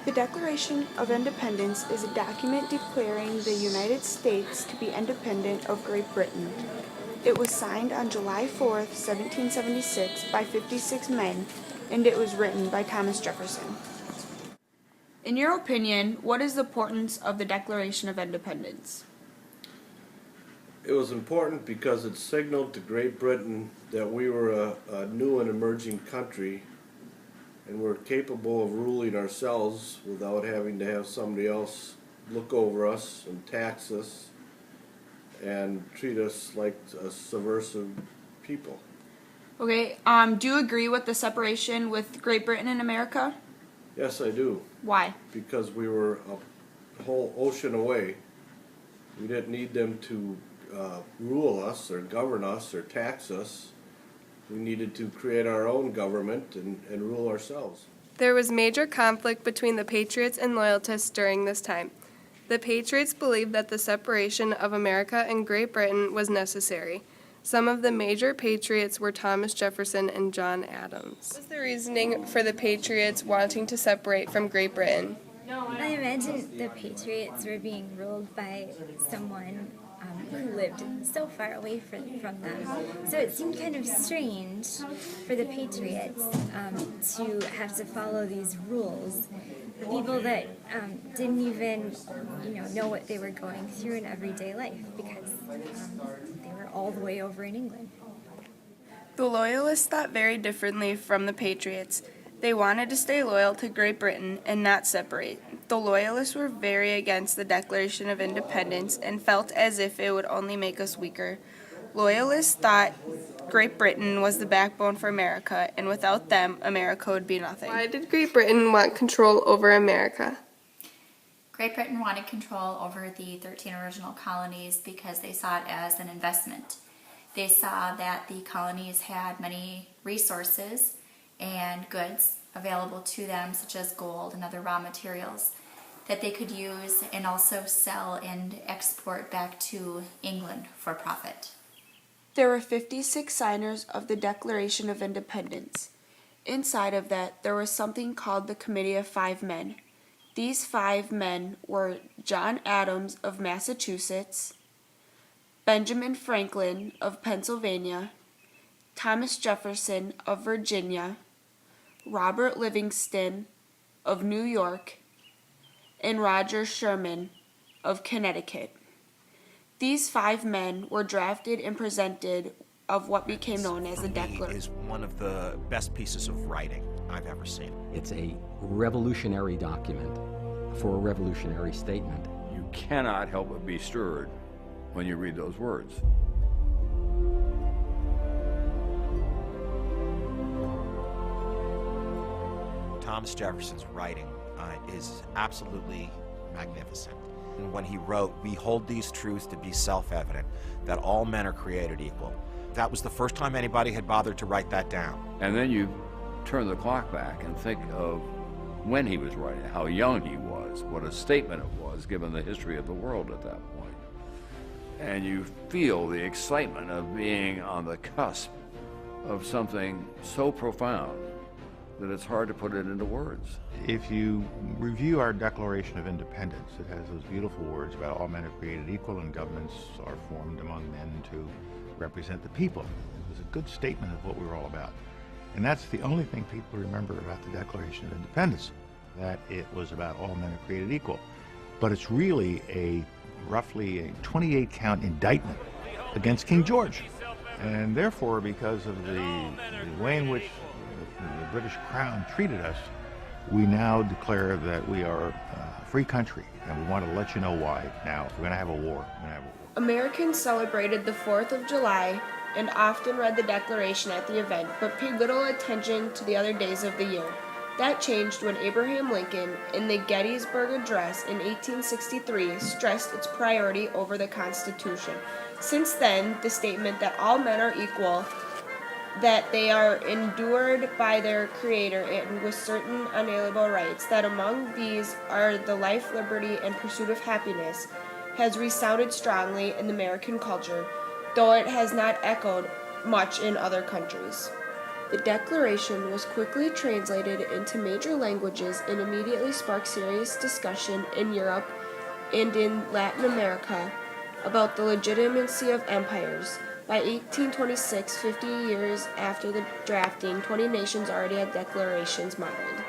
The Declaration of Independence is a document declaring the United States to be independent of Great Britain. It was signed on July 4th, 1776 by 56 men, and it was written by Thomas Jefferson. In your opinion, what is the importance of the Declaration of Independence? It was important because it signaled to Great Britain that we were a new and emerging country and we're capable of ruling ourselves without having to have somebody else look over us and tax us and treat us like a subversive people. Okay, do you agree with the separation with Great Britain and America? Yes, I do, Why? because we were a whole ocean away. We didn't need them to rule us or govern us or tax us. We needed to create our own government and rule ourselves. There was major conflict between the Patriots and Loyalists during this time. The Patriots believed that the separation of America and Great Britain was necessary. Some of the major Patriots were Thomas Jefferson and John Adams. What was the reasoning for the Patriots wanting to separate from Great Britain? I imagine the Patriots were being ruled by someone who lived so far away from them. So it seemed kind of strange for the Patriots to have to follow these rules. People that didn't even know what they were going through in everyday life because they were all the way over in England. The Loyalists thought very differently from the Patriots. They wanted to stay loyal to Great Britain and not separate. The Loyalists were very against the Declaration of Independence and felt as if it would only make us weaker. Loyalists thought Great Britain was the backbone for America, and without them, America would be nothing. Why did Great Britain want control over America? Great Britain wanted control over the 13 original colonies because they saw it as an investment. They saw that the colonies had many resources and goods available to them, such as gold and other raw materials, that they could use and also sell and export back to England for profit. There were 56 signers of the Declaration of Independence. Inside of that, there was something called the Committee of Five Men. These 5 men were John Adams of Massachusetts, Benjamin Franklin of Pennsylvania, Thomas Jefferson of Virginia, Robert Livingston of New York, and Roger Sherman of Connecticut. These 5 men were drafted and presented of what became known as the Declaration. Is one of the best pieces of writing I've ever seen. It's a revolutionary document for a revolutionary statement. You cannot help but be stirred when you read those words. Thomas Jefferson's writing is absolutely magnificent. And when he wrote, "We hold these truths to be self-evident, that all men are created equal." That was the first time anybody had bothered to write that down. And then you turn the clock back and think of when he was writing, how young he was, what a statement it was given the history of the world at that point. And you feel the excitement of being on the cusp of something so profound that it's hard to put it into words. If you review our Declaration of Independence, it has those beautiful words about all men are created equal and governments are formed among men to represent the people. It was a good statement of what we were all about. And that's the only thing people remember about the Declaration of Independence, that it was about all men are created equal. But it's really roughly a 28-count indictment against King George. And therefore, because of the way in which the British Crown treated us, we now declare that we are a free country, and we want to let you know why now. If we're going to have a war, we're going to have a war. Americans celebrated the 4th of July and often read the Declaration at the event, but paid little attention to the other days of the year. That changed when Abraham Lincoln, in the Gettysburg Address in 1863, stressed its priority over the Constitution. Since then, the statement that all men are equal, that they are endued by their Creator and with certain unalienable rights, that among these are the life, liberty, and pursuit of happiness, has resounded strongly in American culture, though it has not echoed much in other countries. The Declaration was quickly translated into major languages and immediately sparked serious discussion in Europe and in Latin America about the legitimacy of empires. By 1826, 50 years after the drafting, 20 nations already had declarations modeled.